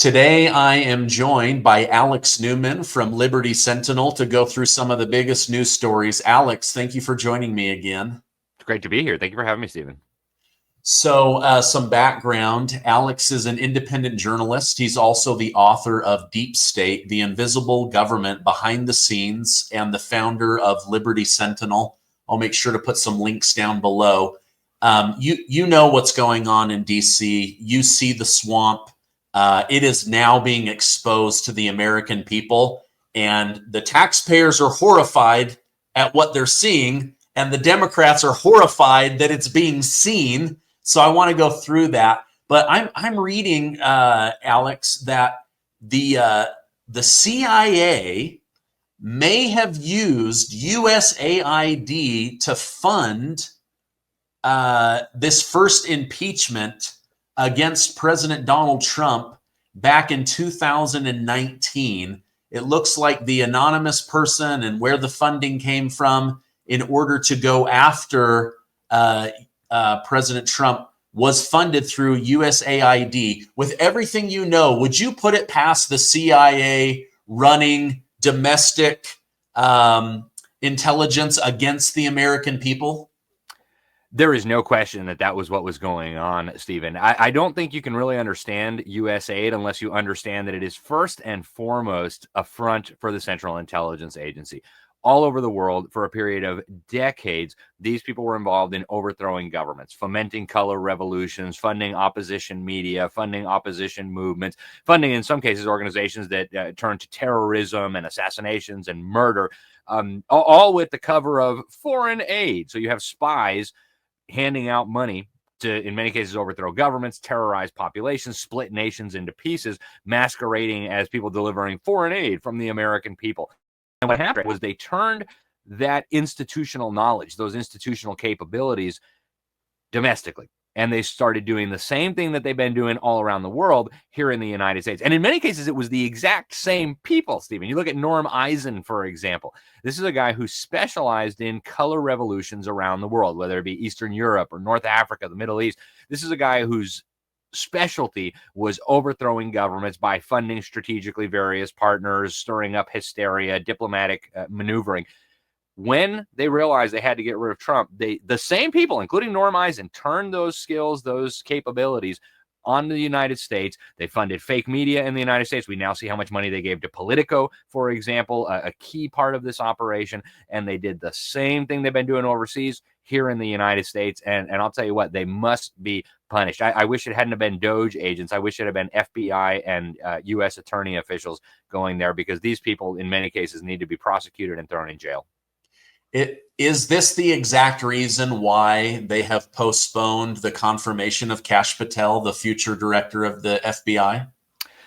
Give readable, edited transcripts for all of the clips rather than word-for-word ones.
Today, I am joined by Alex Newman from Liberty Sentinel to go through some of the biggest news stories. Alex, thank you for joining me again. It's great to be here. Thank you for having me, Stephen. So, some background. Alex is an independent journalist. He's also the author of Deep State, The Invisible Government Behind the Scenes, and the founder of Liberty Sentinel. I'll make sure to put some links down below. You know what's going on in DC. You see the swamp. It is now being exposed to the American people, and the taxpayers are horrified at what they're seeing, and the Democrats are horrified that it's being seen. So I want to go through that, but I'm reading, Alex, that the CIA may have used USAID to fund this first impeachment against President Donald Trump back in 2019. It looks like the anonymous person and where the funding came from in order to go after President Trump was funded through USAID. With everything you know, would you put it past the CIA running domestic intelligence against the American people? There is no question that that was what was going on, Stephen. I don't think you can really understand USAID unless you understand that it is first and foremost a front for the Central Intelligence Agency. All over the world, for a period of decades, these people were involved in overthrowing governments, fomenting color revolutions, funding opposition media, funding opposition movements, funding, in some cases, organizations that turn to terrorism and assassinations and murder, all with the cover of foreign aid. So you have spies handing out money to, in many cases, overthrow governments, terrorize populations, split nations into pieces, masquerading as people delivering foreign aid from the American people. And what happened was they turned that institutional knowledge, those institutional capabilities, domestically. And they started doing the same thing that they've been doing all around the world here in the United States. And in many cases, it was the exact same people, Stephen. You look at Norm Eisen, for example. This is a guy who specialized in color revolutions around the world, whether it be Eastern Europe or North Africa, the Middle East. This is a guy whose specialty was overthrowing governments by funding strategically various partners, stirring up hysteria, diplomatic maneuvering. When they realized they had to get rid of Trump, the same people, including Norm Eisen, turned those skills, those capabilities on the United States. They funded fake media in the United States. We now see how much money they gave to Politico, for example, a key part of this operation. And they did the same thing they've been doing overseas here in the United States. And I'll tell you what, they must be punished. I wish it hadn't have been Doge agents. I wish it had been FBI and U.S. attorney officials going there, because these people, in many cases, need to be prosecuted and thrown in jail. Is this the exact reason why they have postponed the confirmation of Kash Patel, the future director of the FBI?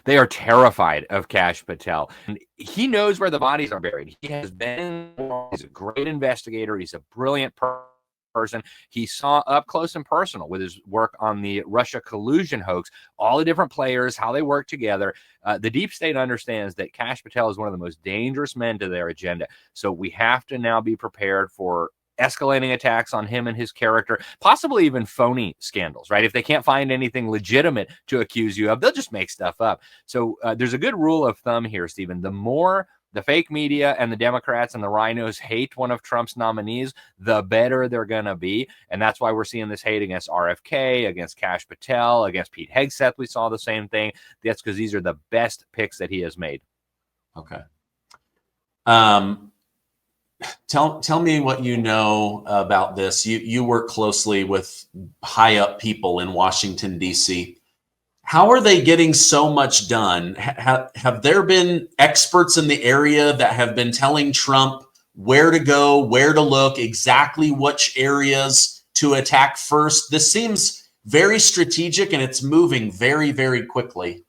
They are terrified of Kash Patel. And he knows where the bodies are buried. He has been, he's a great investigator. He's a brilliant person. He saw up close and personal with his work on the Russia collusion hoax, all the different players, how they work together. The deep state understands that Kash Patel is one of the most dangerous men to their agenda. So we have to now be prepared for escalating attacks on him and his character, possibly even phony scandals, right? If they can't find anything legitimate to accuse you of, they'll just make stuff up. So there's a good rule of thumb here, Stephen. The more the fake media and the Democrats and the rhinos hate one of Trump's nominees, the better they're going to be. And that's why we're seeing this hate against RFK, against Kash Patel, against Pete Hegseth. We saw the same thing. That's because these are the best picks that he has made. Okay. Tell me what you know about this. You work closely with high up people in Washington, D.C. How are they getting so much done? Have there been experts in the area that have been telling Trump where to go, where to look, exactly which areas to attack first? This seems very strategic, and it's moving very, very quickly.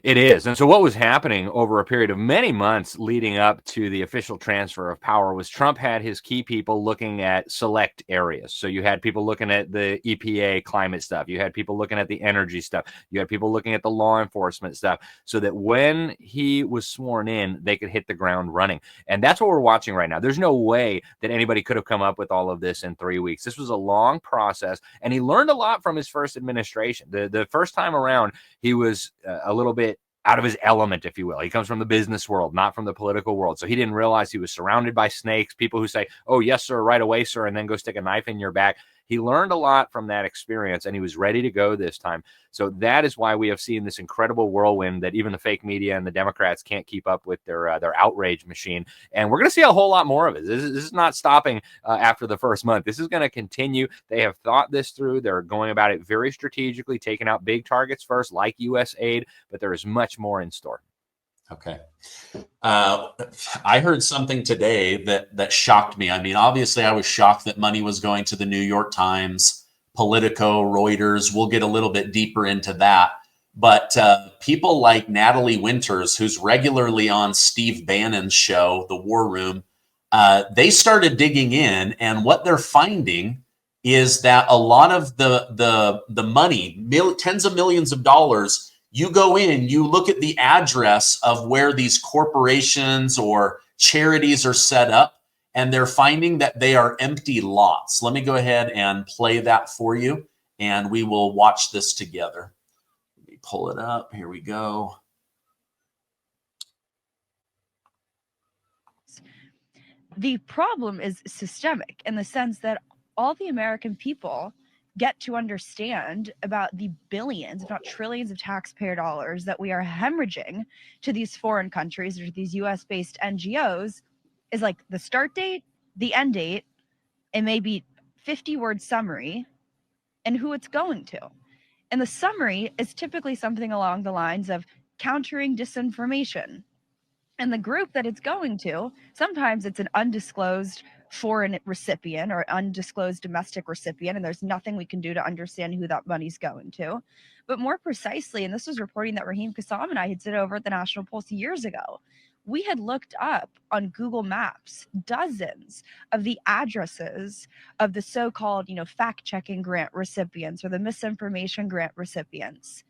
It is. And so what was happening over a period of many months leading up to the official transfer of power was Trump had his key people looking at select areas. So you had people looking at the EPA climate stuff. You had people looking at the energy stuff. You had people looking at the law enforcement stuff, so that when he was sworn in, they could hit the ground running. And that's what we're watching right now. There's no way that anybody could have come up with all of this in 3 weeks. This was a long process, and he learned a lot from his first administration. The first time around, he was a little bit out of his element, if you will. He comes from the business world, not from the political world. So he didn't realize he was surrounded by snakes, people who say, oh, yes, sir, right away, sir, and then go stick a knife in your back. He learned a lot from that experience, and he was ready to go this time. So that is why we have seen this incredible whirlwind that even the fake media and the Democrats can't keep up with their outrage machine. And we're going to see a whole lot more of it. This is not stopping after the first month. This is going to continue. They have thought this through. They're going about it very strategically, taking out big targets first, like U.S. aid, but there is much more in store. Okay. I heard something today that shocked me. I mean, obviously, I was shocked that money was going to the New York Times, Politico, Reuters. We'll get a little bit deeper into that. But people like Natalie Winters, who's regularly on Steve Bannon's show, The War Room, they started digging in, and what they're finding is that a lot of the money, tens of millions of dollars, you go in, you look at the address of where these corporations or charities are set up, and they're finding that they are empty lots. Let me go ahead and play that for you, and we will watch this together. Let me pull it up. Here we go. The problem is systemic in the sense that all the American people get to understand about the billions, if not trillions of taxpayer dollars that we are hemorrhaging to these foreign countries or to these US-based NGOs is like the start date, the end date, and maybe 50-word summary and who it's going to. And the summary is typically something along the lines of countering disinformation. And the group that it's going to, sometimes it's an undisclosed foreign recipient or undisclosed domestic recipient, and there's nothing we can do to understand who that money's going to. But more precisely, and this was reporting that Raheem Kassam and I had sit over at the National Pulse years ago, we had looked up on Google Maps dozens of the addresses of the so-called, fact-checking grant recipients or the misinformation grant recipients.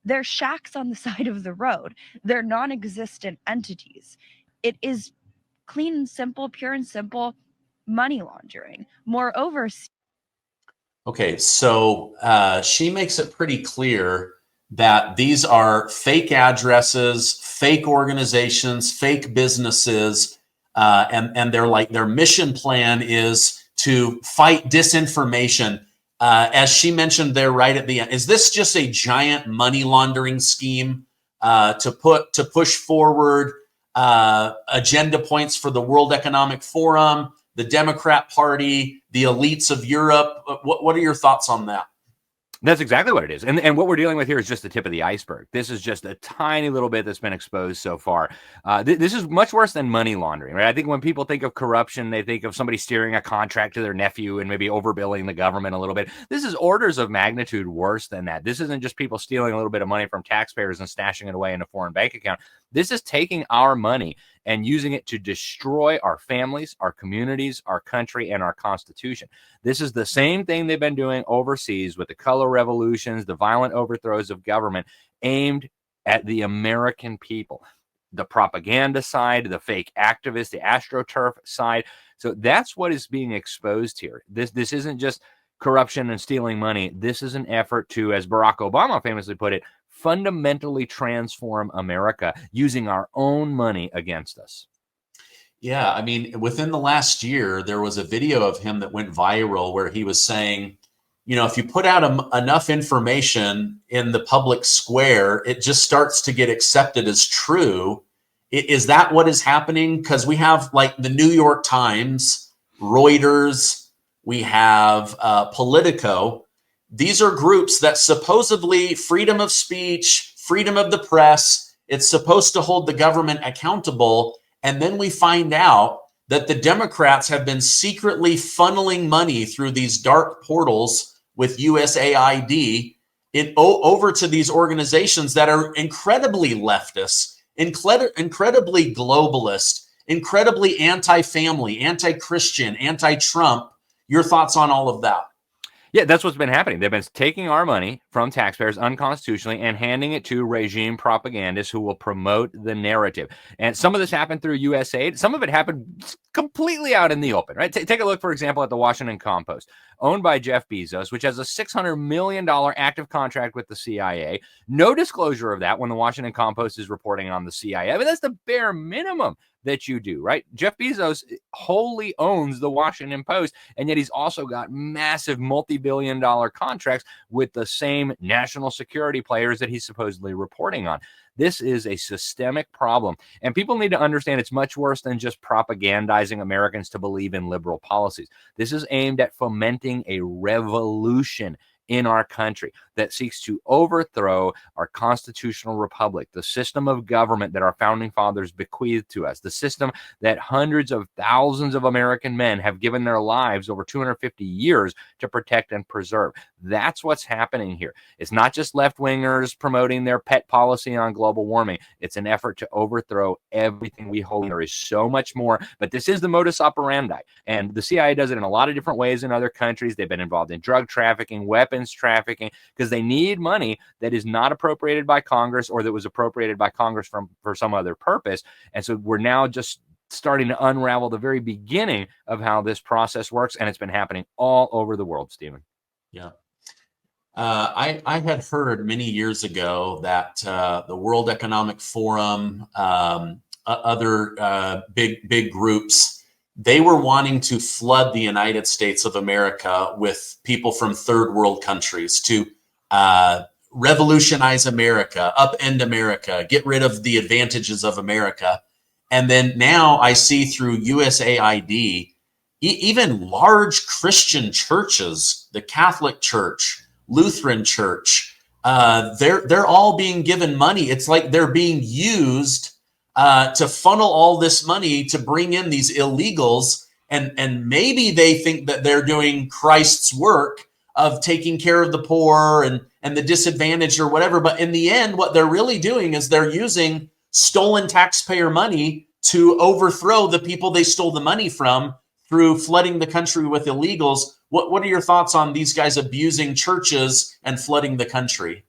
They're shacks on the side of the road. They're non-existent entities. It is clean and simple, pure and simple money laundering. Moreover, okay, so she makes it pretty clear that these are fake addresses, fake organizations, fake businesses, and they're like their mission plan is to fight disinformation. As she mentioned there right at the end, is this just a giant money laundering scheme to push forward agenda points for the World Economic Forum, the Democrat Party, the elites of Europe? What are your thoughts on that? That's exactly what it is. And what we're dealing with here is just the tip of the iceberg. This is just a tiny little bit that's been exposed so far. This is much worse than money laundering, right? I think when people think of corruption, they think of somebody steering a contract to their nephew and maybe overbilling the government a little bit. This is orders of magnitude worse than that. This isn't just people stealing a little bit of money from taxpayers and stashing it away in a foreign bank account. This is taking our money and using it to destroy our families, our communities, our country, and our Constitution. This is the same thing they've been doing overseas with the color revolutions, the violent overthrows of government aimed at the American people. The propaganda side, the fake activists, the AstroTurf side. So that's what is being exposed here. This isn't just corruption and stealing money. This is an effort to, as Barack Obama famously put it, fundamentally transform America using our own money against us. Yeah, I mean, within the last year, there was a video of him that went viral where he was saying, if you put out enough information in the public square, it just starts to get accepted as true. Is that what is happening? Because we have like the New York Times, Reuters, we have Politico. These are groups that supposedly freedom of speech, freedom of the press, it's supposed to hold the government accountable. And then we find out that the Democrats have been secretly funneling money through these dark portals with USAID over to these organizations that are incredibly leftist, incredibly globalist, incredibly anti-family, anti-Christian, anti-Trump. Your thoughts on all of that? Yeah, that's what's been happening. They've been taking our money from taxpayers unconstitutionally and handing it to regime propagandists who will promote the narrative. And some of this happened through USAID. Some of it happened completely out in the open, right? Take a look, for example, at the Washington Compost, owned by Jeff Bezos, which has a $600 million active contract with the CIA. No disclosure of that when the Washington Compost is reporting on the CIA. I mean, that's the bare minimum that you do, right? Jeff Bezos wholly owns the Washington Post, and yet he's also got massive multi-billion-dollar contracts with the same national security players that he's supposedly reporting on. This is a systemic problem, and people need to understand it's much worse than just propagandizing Americans to believe in liberal policies. This is aimed at fomenting a revolution in our country that seeks to overthrow our constitutional republic, the system of government that our founding fathers bequeathed to us, the system that hundreds of thousands of American men have given their lives over 250 years to protect and preserve. That's what's happening here. It's not just left-wingers promoting their pet policy on global warming. It's an effort to overthrow everything we hold. There is so much more, but this is the modus operandi. And the CIA does it in a lot of different ways in other countries. They've been involved in drug trafficking, weapons trafficking, because they need money that is not appropriated by Congress or that was appropriated by Congress for some other purpose. And so we're now just starting to unravel the very beginning of how this process works. And it's been happening all over the world, Stephen. Yeah. I had heard many years ago that the World Economic Forum, other big groups, they were wanting to flood the United States of America with people from third world countries to revolutionize America, upend America, get rid of the advantages of America. And then now I see through USAID, even large Christian churches, the Catholic Church, Lutheran Church, they're all being given money. It's like they're being used to funnel all this money to bring in these illegals, and maybe they think that they're doing Christ's work of taking care of the poor and the disadvantaged or whatever. But in the end, what they're really doing is they're using stolen taxpayer money to overthrow the people they stole the money from through flooding the country with illegals. What are your thoughts on these guys abusing churches and flooding the country?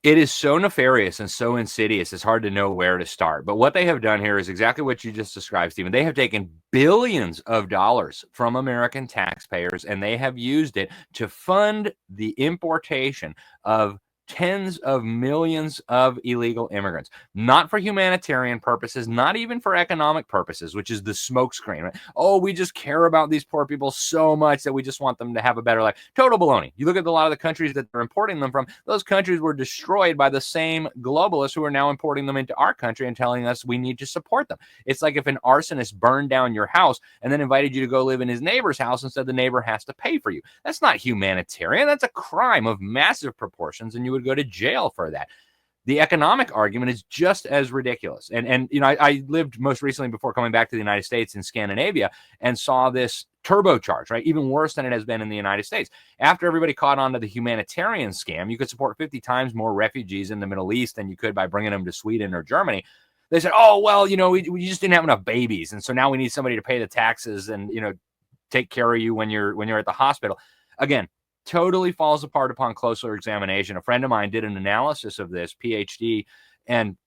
It is so nefarious and so insidious, it's hard to know where to start. But what they have done here is exactly what you just described, Stephen. They have taken billions of dollars from American taxpayers, and they have used it to fund the importation of tens of millions of illegal immigrants, not for humanitarian purposes, not even for economic purposes, which is the smokescreen, right? Oh, we just care about these poor people so much that we just want them to have a better life. Total baloney. You look at a lot of the countries that they're importing them from, those countries were destroyed by the same globalists who are now importing them into our country and telling us we need to support them. It's like if an arsonist burned down your house and then invited you to go live in his neighbor's house and said the neighbor has to pay for you. That's not humanitarian. That's a crime of massive proportions, and you would go to jail for that. The economic argument is just as ridiculous. And you know, I lived most recently before coming back to the United States in Scandinavia and saw this turbocharge, right? Even worse than it has been in the United States. After everybody caught on to the humanitarian scam, you could support 50 times more refugees in the Middle East than you could by bringing them to Sweden or Germany. They said, oh, well, you know, we just didn't have enough babies. And so now we need somebody to pay the taxes and, you know, take care of you when you're at the hospital. Again, totally falls apart upon closer examination. A friend of mine did an analysis of this, PhD, and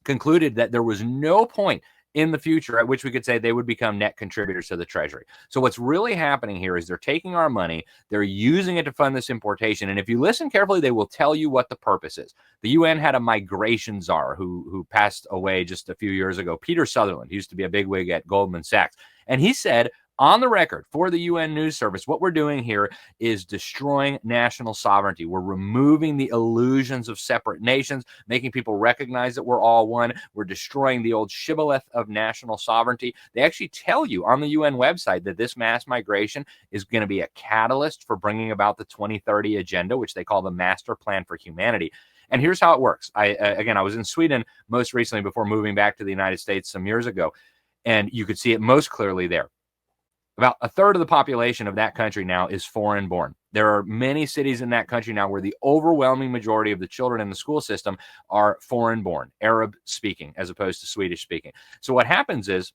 concluded that there was no point in the future at which we could say they would become net contributors to the Treasury. So what's really happening here is they're taking our money, they're using it to fund this importation. And if you listen carefully, they will tell you what the purpose is. The UN had a migration czar who passed away just a few years ago, Peter Sutherland. He used to be a bigwig at Goldman Sachs. And he said, on the record for the UN News Service, what we're doing here is destroying national sovereignty. We're removing the illusions of separate nations, making people recognize that we're all one. We're destroying the old shibboleth of national sovereignty. They actually tell you on the UN website that this mass migration is going to be a catalyst for bringing about the 2030 agenda, which they call the Master Plan for Humanity. And here's how it works. I was in Sweden most recently before moving back to the United States some years ago, and you could see it most clearly there. About a third of the population of that country now is foreign born. There are many cities in that country now where the overwhelming majority of the children in the school system are foreign born, Arab speaking, as opposed to Swedish speaking. So what happens is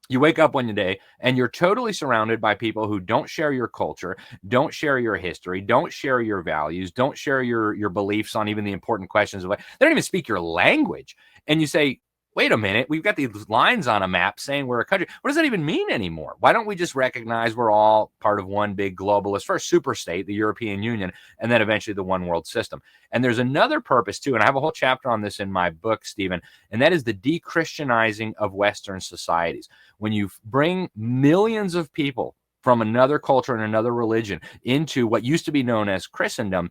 You wake up one day and you're totally surrounded by people who don't share your culture, don't share your history, don't share your values, don't share your beliefs on even the important questions of life. They don't even speak your language. And you say, wait a minute, we've got these lines on a map saying we're a country. What does that even mean anymore? Why don't we just recognize we're all part of one big globalist, first super state, the European Union, and then eventually the one world system? And there's another purpose too, and I have a whole chapter on this in my book, Stephen, and that is the de-Christianizing of Western societies. When you bring millions of people from another culture and another religion into what used to be known as Christendom,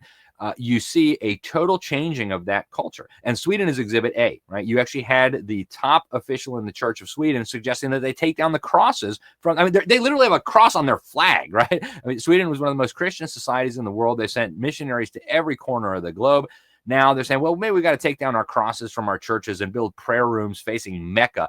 you see a total changing of that culture. And Sweden is exhibit A, right? You actually had the top official in the Church of Sweden suggesting that they take down the crosses from, I mean, they literally have a cross on their flag, right? I mean, Sweden was one of the most Christian societies in the world. They sent missionaries to every corner of the globe. Now they're saying, well, maybe we got to take down our crosses from our churches and build prayer rooms facing Mecca.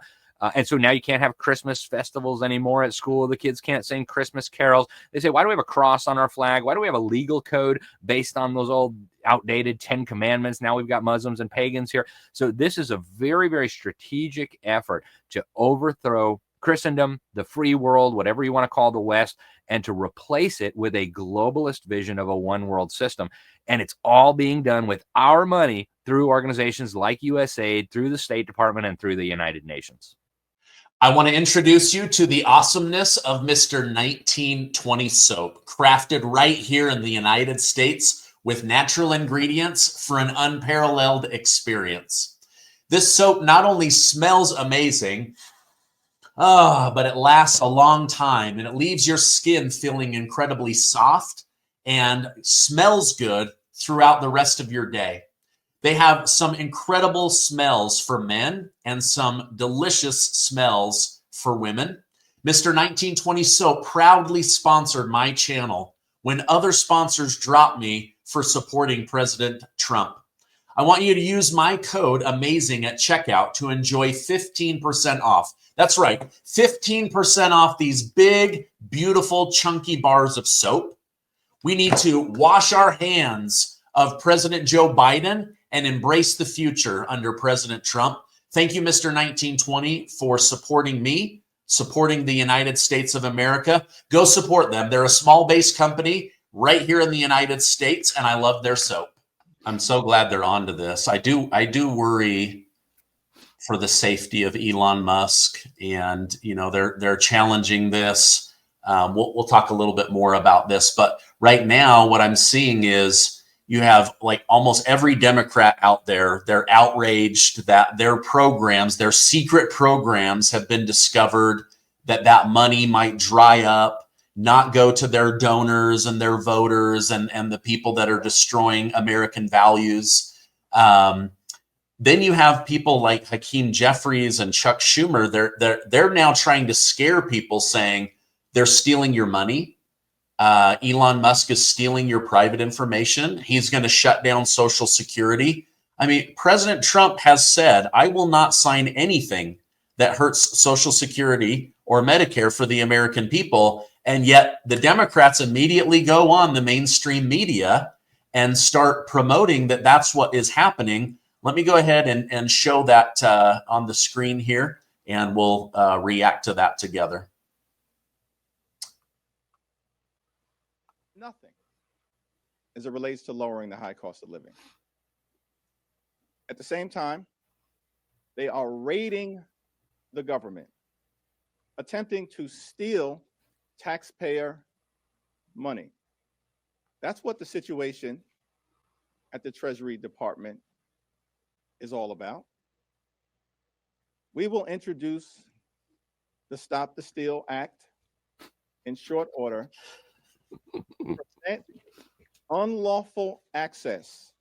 And so now you can't have Christmas festivals anymore at school. The kids can't sing Christmas carols. They say, why do we have a cross on our flag? Why do we have a legal code based on those old outdated 10 commandments? Now we've got Muslims and pagans here. So this is a very, very strategic effort to overthrow Christendom, the free world, whatever you want to call the West, and to replace it with a globalist vision of a one world system. And it's all being done with our money through organizations like USAID, through the State Department, and through the United Nations. I want to introduce you to the awesomeness of Mr. 1920 soap, crafted right here in the United States with natural ingredients for an unparalleled experience. This soap not only smells amazing, but it lasts a long time, and it leaves your skin feeling incredibly soft and smells good throughout the rest of your day. They have some incredible smells for men and some delicious smells for women. Mr. 1920 Soap proudly sponsored my channel when other sponsors dropped me for supporting President Trump. I want you to use my code AMAZING at checkout to enjoy 15% off. That's right, 15% off these big, beautiful, chunky bars of soap. We need to wash our hands of President Joe Biden and embrace the future under President Trump. Thank you, Mr. 1920, for supporting me, supporting the United States of America. Go support them. They're a small-based company right here in the United States, and I love their soap. I'm so glad they're onto this. I do worry for the safety of Elon Musk, and they're challenging this. We'll talk a little bit more about this, but right now, what I'm seeing is you have like almost every Democrat out there. They're outraged that their programs, their secret programs, have been discovered, that money might dry up, not go to their donors and their voters and the people that are destroying American values. Then you have people like Hakeem Jeffries and Chuck Schumer. They're now trying to scare people, saying they're stealing your money. Elon Musk is stealing your private information. He's going to shut down Social Security. I mean, President Trump has said, I will not sign anything that hurts Social Security or Medicare for the American people. And yet the Democrats immediately go on the mainstream media and start promoting that that's what is happening. Let me go ahead and show that on the screen here, and we'll react to that together. Nothing as it relates to lowering the high cost of living. At the same time, they are raiding the government, attempting to steal taxpayer money. That's what the situation at the Treasury Department is all about. We will introduce the Stop the Steal Act in short order. Unlawful access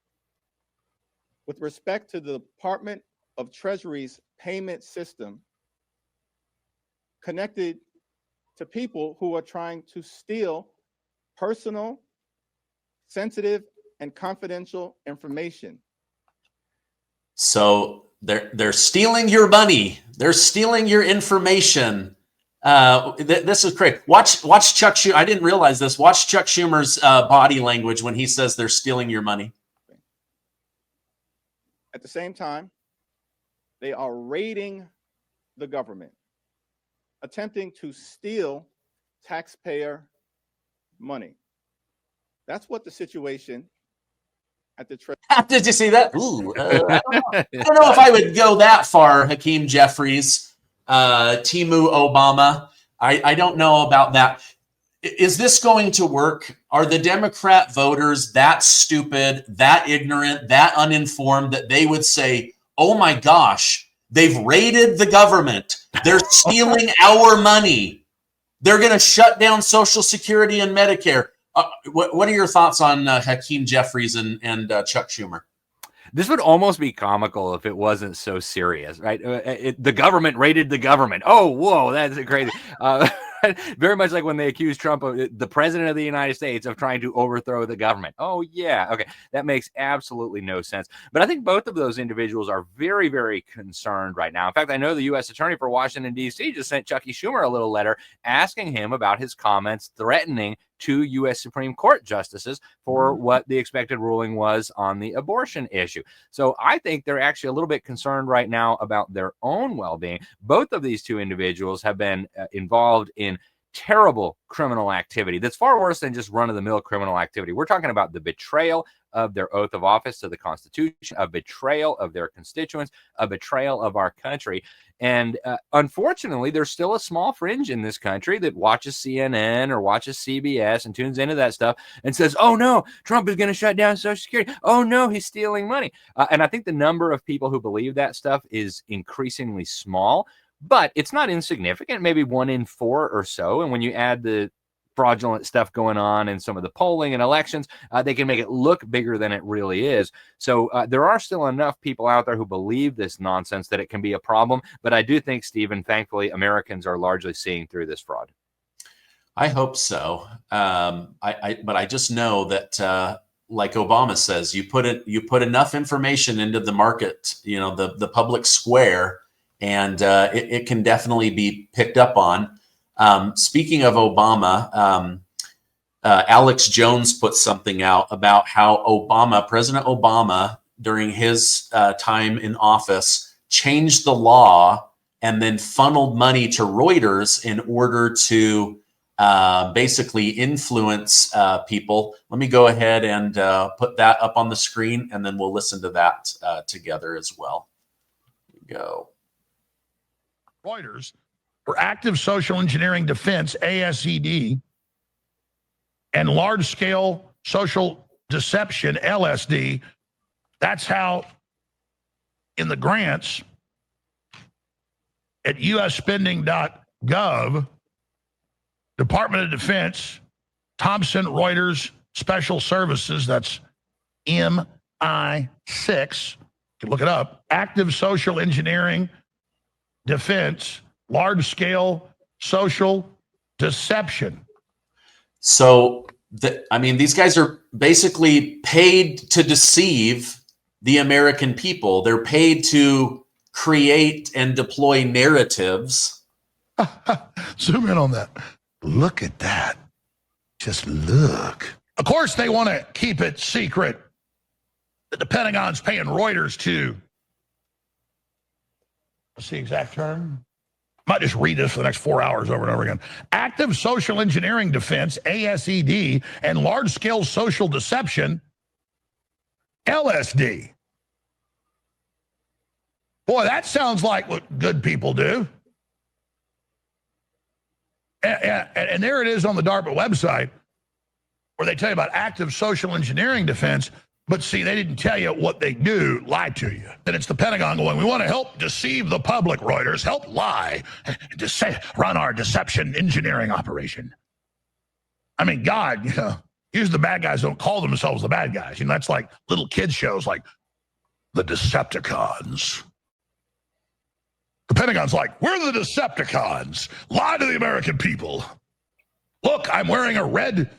with respect to the Department of Treasury's payment system connected to people who are trying to steal personal, sensitive, and confidential information. So they're stealing your money. They're stealing your information. This is great. Watch Chuck Schumer. I didn't realize this. Watch Chuck Schumer's body language when he says they're stealing your money. At the same time, they are raiding the government, attempting to steal taxpayer money. That's what the situation at the Treasury. Did you see that? Ooh, I don't know if I would go that far, Hakeem Jeffries, Timu Obama. I don't know about that. Is this going to work? Are the Democrat voters that stupid, that ignorant, that uninformed that they would say, oh my gosh, they've raided the government. They're stealing our money. They're going to shut down Social Security and Medicare. What are your thoughts on Hakeem Jeffries and Chuck Schumer? This would almost be comical if it wasn't so serious, right? The government raided the government. Oh, whoa, that's crazy. Very much like when they accused Trump, the president of the United States, of trying to overthrow the government. Oh, yeah. Okay. That makes absolutely no sense. But I think both of those individuals are very, very concerned right now. In fact, I know the U.S. Attorney for Washington, D.C. just sent Chucky Schumer a little letter asking him about his comments threatening 2 U.S. Supreme Court justices for what the expected ruling was on the abortion issue. So I think they're actually a little bit concerned right now about their own well-being. Both of these two individuals have been involved in terrible criminal activity that's far worse than just run-of-the-mill criminal activity. We're talking about the betrayal of their oath of office to the Constitution, a betrayal of their constituents, a betrayal of our country. And unfortunately, there's still a small fringe in this country that watches CNN or watches CBS and tunes into that stuff and says, oh no, Trump is going to shut down Social Security. Oh no, he's stealing money. And I think the number of people who believe that stuff is increasingly small, but it's not insignificant, maybe 1 in 4 or so. And when you add the fraudulent stuff going on in some of the polling and elections, they can make it look bigger than it really is. So there are still enough people out there who believe this nonsense that it can be a problem. But I do think, Stephen, thankfully, Americans are largely seeing through this fraud. I hope so. But I just know that, like Obama says, you put enough information into the market, the public square, and it can definitely be picked up on. Speaking of Obama, Alex Jones put something out about how President Obama, during his time in office, changed the law and then funneled money to Reuters in order to basically influence people. Let me go ahead and put that up on the screen, and then we'll listen to that together as well. Here we go. Reuters for active social engineering defense, ASED, and large-scale social deception, LSD. That's how, in the grants at usspending.gov, Department of Defense, Thomson Reuters Special Services, that's MI6, you can look it up, active social engineering defense, large-scale social deception. So, these guys are basically paid to deceive the American people. They're paid to create and deploy narratives. Zoom in on that. Look at that. Just look. Of course, they want to keep it secret that the Pentagon's paying Reuters to, what's the exact term? Might just read this for the next 4 hours over and over again. Active social engineering defense, ASED, and large-scale social deception, LSD. Boy, that sounds like what good people do. And there it is on the DARPA website where they tell you about active social engineering defense. But see, they didn't tell you what they do, lie to you. Then it's the Pentagon going, we want to help deceive the public, Reuters, help lie, run our deception engineering operation. I mean, God, usually the bad guys don't call themselves the bad guys. That's like little kids shows like the Decepticons. The Pentagon's like, we're the Decepticons. Lie to the American people. Look, I'm wearing a red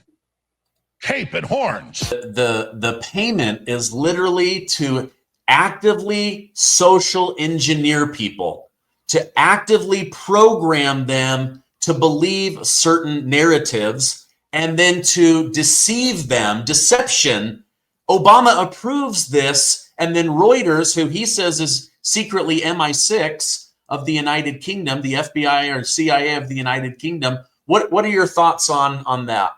cape and horns. The payment is literally to actively social engineer people, to actively program them to believe certain narratives, and then to deceive them. Deception. Obama approves this, and then Reuters, who he says is secretly MI6, of the United Kingdom, the FBI or CIA of the United Kingdom. What are your thoughts on that?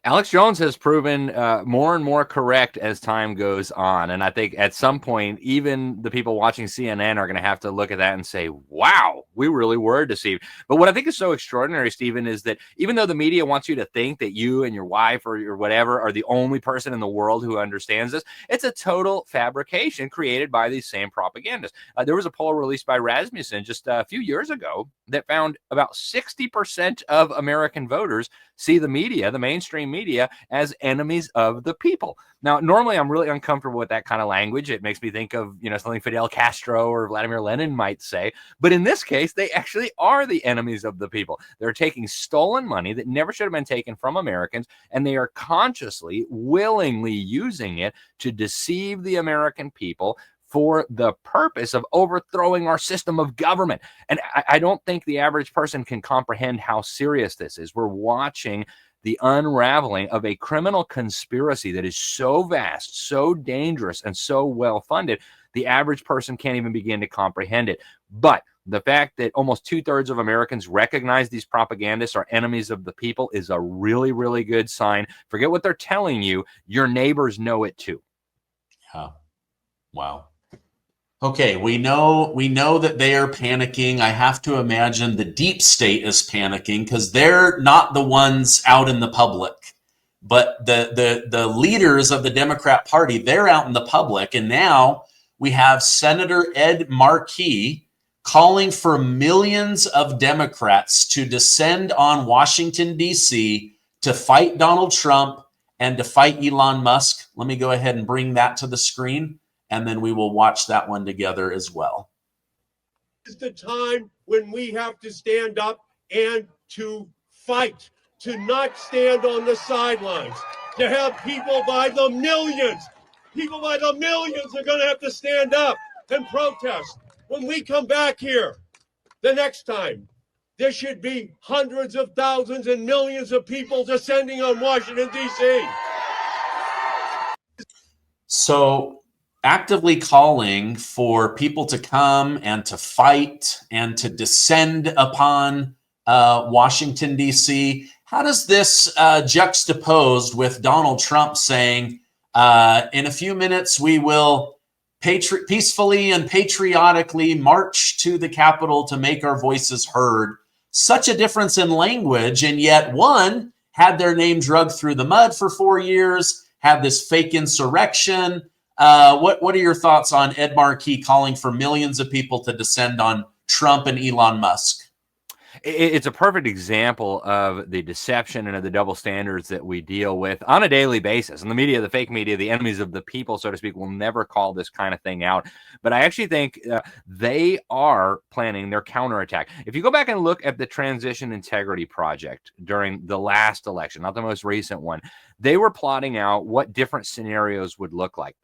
Alex Jones has proven more and more correct as time goes on. And I think at some point, even the people watching CNN are going to have to look at that and say, wow, we really were deceived. But what I think is so extraordinary, Stephen, is that even though the media wants you to think that you and your wife or your whatever are the only person in the world who understands this, it's a total fabrication created by these same propagandists. There was a poll released by Rasmussen just a few years ago that found about 60% of American voters see the media, the mainstream media, as enemies of the people. Now, normally I'm really uncomfortable with that kind of language. It makes me think of, something Fidel Castro or Vladimir Lenin might say. But in this case, they actually are the enemies of the people. They're taking stolen money that never should have been taken from Americans, and they are consciously, willingly using it to deceive the American people for the purpose of overthrowing our system of government. And I don't think the average person can comprehend how serious this is. We're watching the unraveling of a criminal conspiracy that is so vast, so dangerous, and so well-funded, the average person can't even begin to comprehend it. But the fact that almost 2/3 of Americans recognize these propagandists are enemies of the people is a really, really good sign. Forget what they're telling you. Your neighbors know it too. Yeah. Wow. Okay, we know that they are panicking. I have to imagine the deep state is panicking because they're not the ones out in the public. But the leaders of the Democrat Party, they're out in the public. And now we have Senator Ed Markey calling for millions of Democrats to descend on Washington, D.C. to fight Donald Trump and to fight Elon Musk. Let me go ahead and bring that to the screen, and then we will watch that one together as well. This is the time when we have to stand up and to fight, to not stand on the sidelines, to have people by the millions are going to have to stand up and protest. When we come back here the next time, there should be hundreds of thousands and millions of people descending on Washington, D.C. So actively calling for people to come and to fight and to descend upon Washington, D.C. How does this juxtaposed with Donald Trump saying, in a few minutes, we will peacefully and patriotically march to the Capitol to make our voices heard? Such a difference in language, and yet one had their name dragged through the mud for 4 years, had this fake insurrection. What are your thoughts on Ed Markey calling for millions of people to descend on Trump and Elon Musk? It's a perfect example of the deception and of the double standards that we deal with on a daily basis. And the media, the fake media, the enemies of the people, so to speak, will never call this kind of thing out. But I actually think they are planning their counterattack. If you go back and look at the Transition Integrity Project during the last election, not the most recent one, they were plotting out what different scenarios would look like.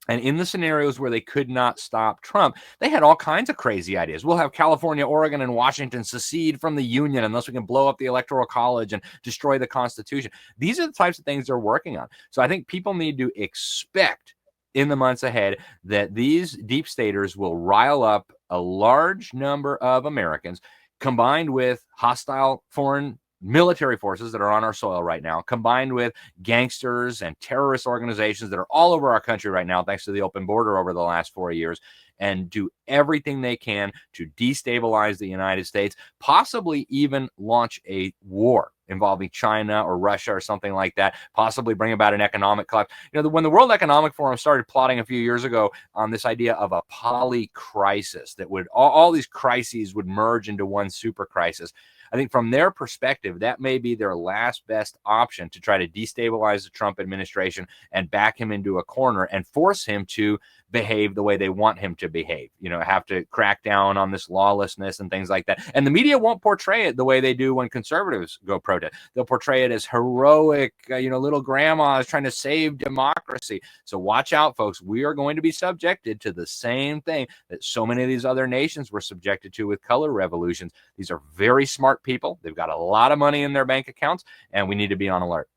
And in the scenarios where they could not stop Trump, they had all kinds of crazy ideas. We'll have California, Oregon, and Washington secede from the Union unless we can blow up the Electoral College and destroy the Constitution. These are the types of things they're working on. So I think people need to expect in the months ahead that these deep staters will rile up a large number of Americans, combined with hostile foreign military forces that are on our soil right now, combined with gangsters and terrorist organizations that are all over our country right now, thanks to the open border over the last 4 years, and do everything they can to destabilize the United States, possibly even launch a war involving China or Russia or something like that, possibly bring about an economic collapse. When the World Economic Forum started plotting a few years ago on this idea of a poly-crisis, that would all these crises would merge into one super crisis, I think from their perspective, that may be their last best option to try to destabilize the Trump administration and back him into a corner and force him to behave the way they want him to behave, have to crack down on this lawlessness and things like that. And the media won't portray it the way they do when conservatives go protest. They'll portray it as heroic, little grandmas trying to save democracy. So watch out, folks. We are going to be subjected to the same thing that so many of these other nations were subjected to with color revolutions. These are very smart people. They've got a lot of money in their bank accounts, and we need to be on alert.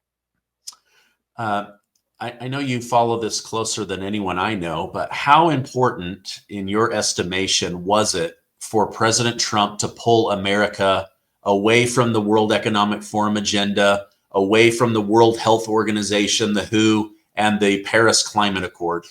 I know you follow this closer than anyone I know, but how important, in your estimation, was it for President Trump to pull America away from the World Economic Forum agenda, away from the World Health Organization, the WHO, and the Paris Climate Accord?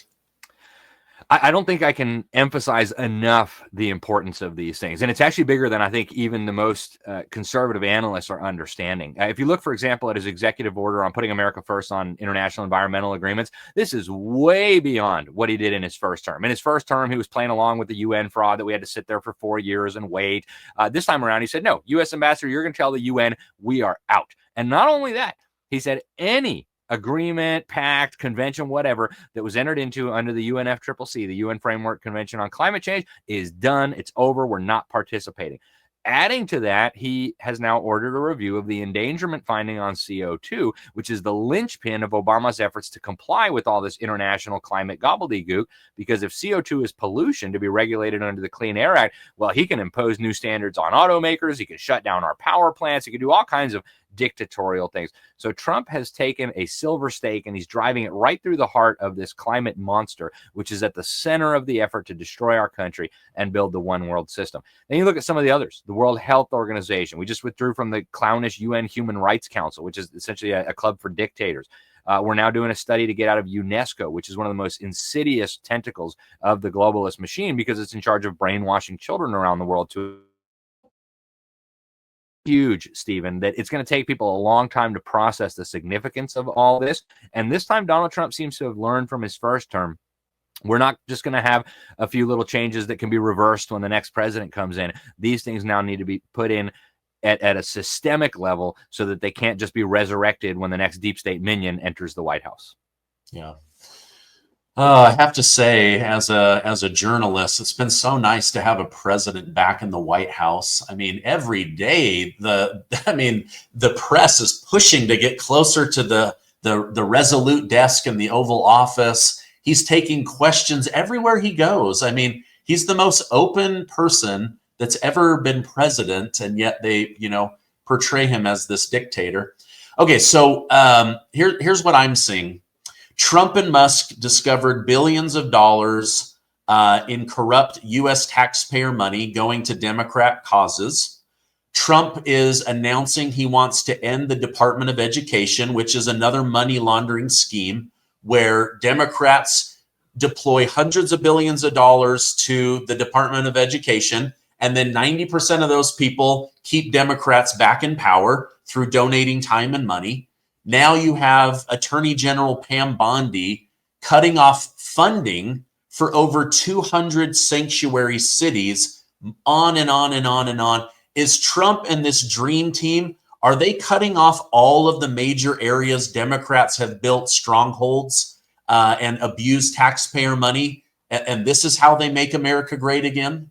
I don't think I can emphasize enough the importance of these things. And it's actually bigger than I think even the most conservative analysts are understanding. If you look, for example, at his executive order on putting America first on international environmental agreements, this is way beyond what he did in his first term. In his first term, he was playing along with the UN fraud that we had to sit there for 4 years and wait. This time around, he said, no, U.S. ambassador, you're going to tell the UN we are out. And not only that, he said any agreement, pact, convention, whatever that was entered into under the UNFCCC, the UN Framework Convention on Climate Change, is done. It's over. We're not participating. Adding to that, he has now ordered a review of the endangerment finding on CO2, which is the linchpin of Obama's efforts to comply with all this international climate gobbledygook. Because if CO2 is pollution to be regulated under the Clean Air Act, well, he can impose new standards on automakers. He can shut down our power plants. He can do all kinds of dictatorial things. So Trump has taken a silver stake and he's driving it right through the heart of this climate monster, which is at the center of the effort to destroy our country and build the one world system. Then you look at some of the others. The World Health Organization. We just withdrew from the clownish UN Human Rights Council, which is essentially a club for dictators. We're now doing a study to get out of UNESCO, which is one of the most insidious tentacles of the globalist machine because it's in charge of brainwashing children around the world to huge, Stephen, that it's going to take people a long time to process the significance of all this. And this time, Donald Trump seems to have learned from his first term. We're not just going to have a few little changes that can be reversed when the next president comes in. These things now need to be put in at a systemic level so that they can't just be resurrected when the next deep state minion enters the White House. Yeah. I have to say, as a journalist, it's been so nice to have a president back in the White House. I mean, every day the press is pushing to get closer to the resolute desk in the Oval Office. He's taking questions everywhere he goes. I mean, he's the most open person that's ever been president, and yet they, portray him as this dictator. Okay, so here's what I'm seeing. Trump and Musk discovered billions of dollars in corrupt U.S. taxpayer money going to Democrat causes. Trump is announcing he wants to end the Department of Education, which is another money laundering scheme where Democrats deploy hundreds of billions of dollars to the Department of Education, and then 90% of those people keep Democrats back in power through donating time and money. Now you have Attorney General Pam Bondi cutting off funding for over 200 sanctuary cities, on and on and on and on. Is Trump and this dream team, are they cutting off all of the major areas Democrats have built strongholds and abused taxpayer money? And this is how they make America great again?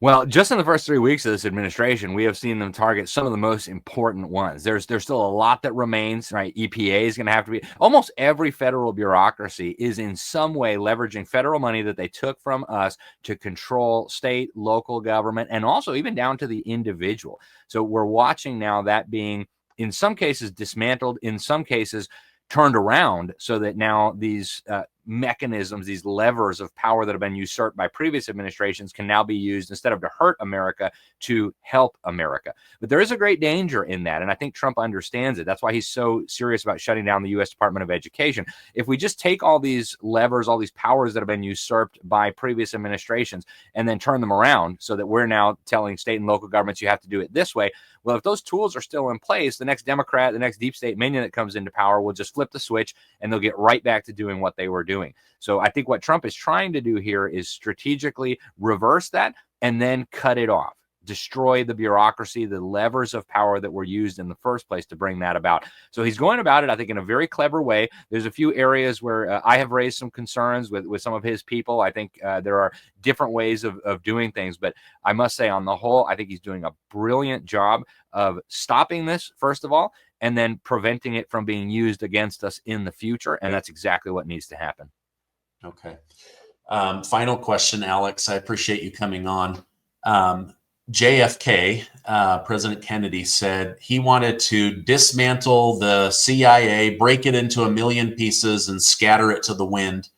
Well, just in the first 3 weeks of this administration, we have seen them target some of the most important ones. There's still a lot that remains, right? EPA is going to have to be, almost every federal bureaucracy is in some way leveraging federal money that they took from us to control state, local government, and also even down to the individual. So we're watching now that being, in some cases, dismantled, in some cases, turned around, so that now these mechanisms, these levers of power that have been usurped by previous administrations can now be used, instead of to hurt America, to help America. But there is a great danger in that, and I think Trump understands it. That's why he's so serious about shutting down the U.S. Department of Education. If we just take all these levers, all these powers that have been usurped by previous administrations, and then turn them around so that we're now telling state and local governments you have to do it this way, well, if those tools are still in place, the next Democrat, the next deep state minion that comes into power will just flip the switch and they'll get right back to doing what they were doing. So I think what Trump is trying to do here is strategically reverse that and then cut it off, destroy the bureaucracy, the levers of power that were used in the first place to bring that about. So he's going about it, I think, in a very clever way. There's a few areas where I have raised some concerns with some of his people. I think there are different ways of doing things, but I must say, on the whole, I think he's doing a brilliant job of stopping this, first of all, and then preventing it from being used against us in the future. And that's exactly what needs to happen. Okay. Final question, Alex. I appreciate you coming on. JFK, President Kennedy, said he wanted to dismantle the CIA, break it into a million pieces, and scatter it to the wind.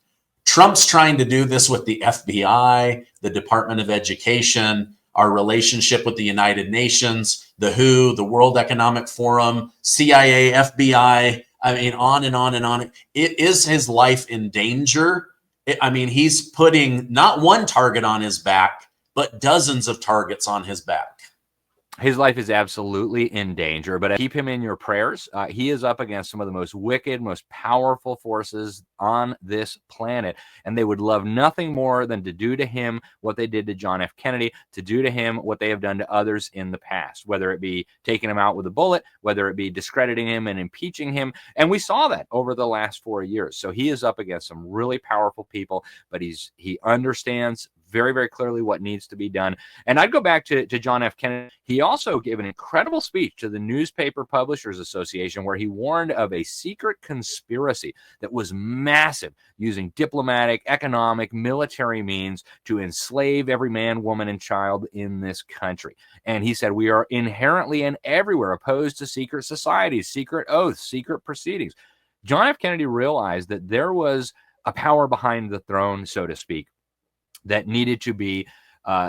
Trump's trying to do this with the FBI, the Department of Education, our relationship with the United Nations, the WHO, the World Economic Forum, CIA, FBI. I mean, on and on and on. Is his life in danger? I mean, he's putting not one target on his back, but dozens of targets on his back. His life is absolutely in danger, but keep him in your prayers. He is up against some of the most wicked, most powerful forces on this planet, and they would love nothing more than to do to him what they did to John F. Kennedy, to do to him what they have done to others in the past, whether it be taking him out with a bullet, whether it be discrediting him and impeaching him. And we saw that over the last 4 years. So he is up against some really powerful people, but he understands very, very clearly what needs to be done. And I'd go back to John F. Kennedy. He also gave an incredible speech to the Newspaper Publishers Association where he warned of a secret conspiracy that was massive, using diplomatic, economic, military means to enslave every man, woman, and child in this country. And he said, we are inherently and everywhere opposed to secret societies, secret oaths, secret proceedings. John F. Kennedy realized that there was a power behind the throne, so to speak, that needed to be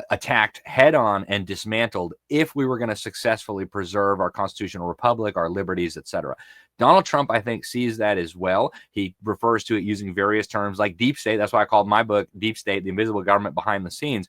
attacked head on and dismantled if we were going to successfully preserve our constitutional republic, our liberties, etc. Donald Trump, I think, sees that as well. He refers to it using various terms like deep state. That's why I called my book Deep State, the Invisible Government Behind the Scenes.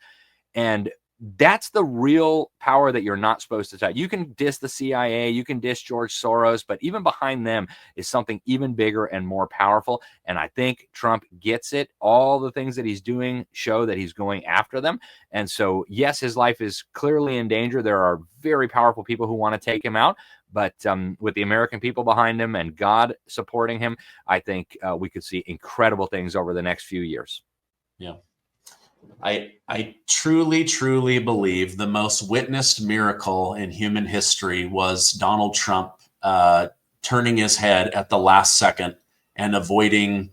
And that's the real power that you're not supposed to touch. You can diss the CIA, you can diss George Soros, but even behind them is something even bigger and more powerful. And I think Trump gets it. All the things that he's doing show that he's going after them. And so, yes, his life is clearly in danger. There are very powerful people who want to take him out. But with the American people behind him and God supporting him, I think we could see incredible things over the next few years. Yeah. I truly, truly believe the most witnessed miracle in human history was Donald Trump turning his head at the last second and avoiding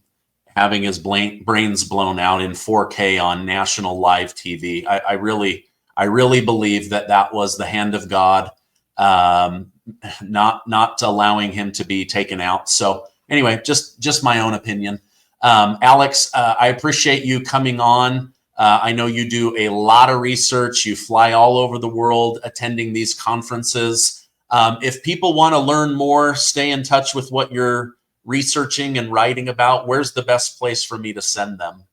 having his brains blown out in 4K on national live TV. I really believe that was the hand of God, not allowing him to be taken out. So anyway, just my own opinion. Alex, I appreciate you coming on. I know you do a lot of research. You fly all over the world attending these conferences. If people want to learn more, stay in touch with what you're researching and writing about, where's the best place for me to send them?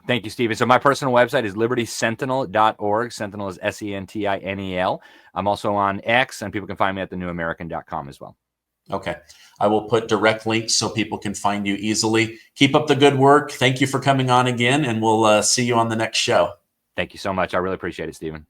Thank you, Stephen. So my personal website is libertysentinel.org. Sentinel is Sentinel. I'm also on X, and people can find me at thenewamerican.com as well. Okay. I will put direct links so people can find you easily. Keep up the good work. Thank you for coming on again, and we'll see you on the next show. Thank you so much. I really appreciate it, Stephen.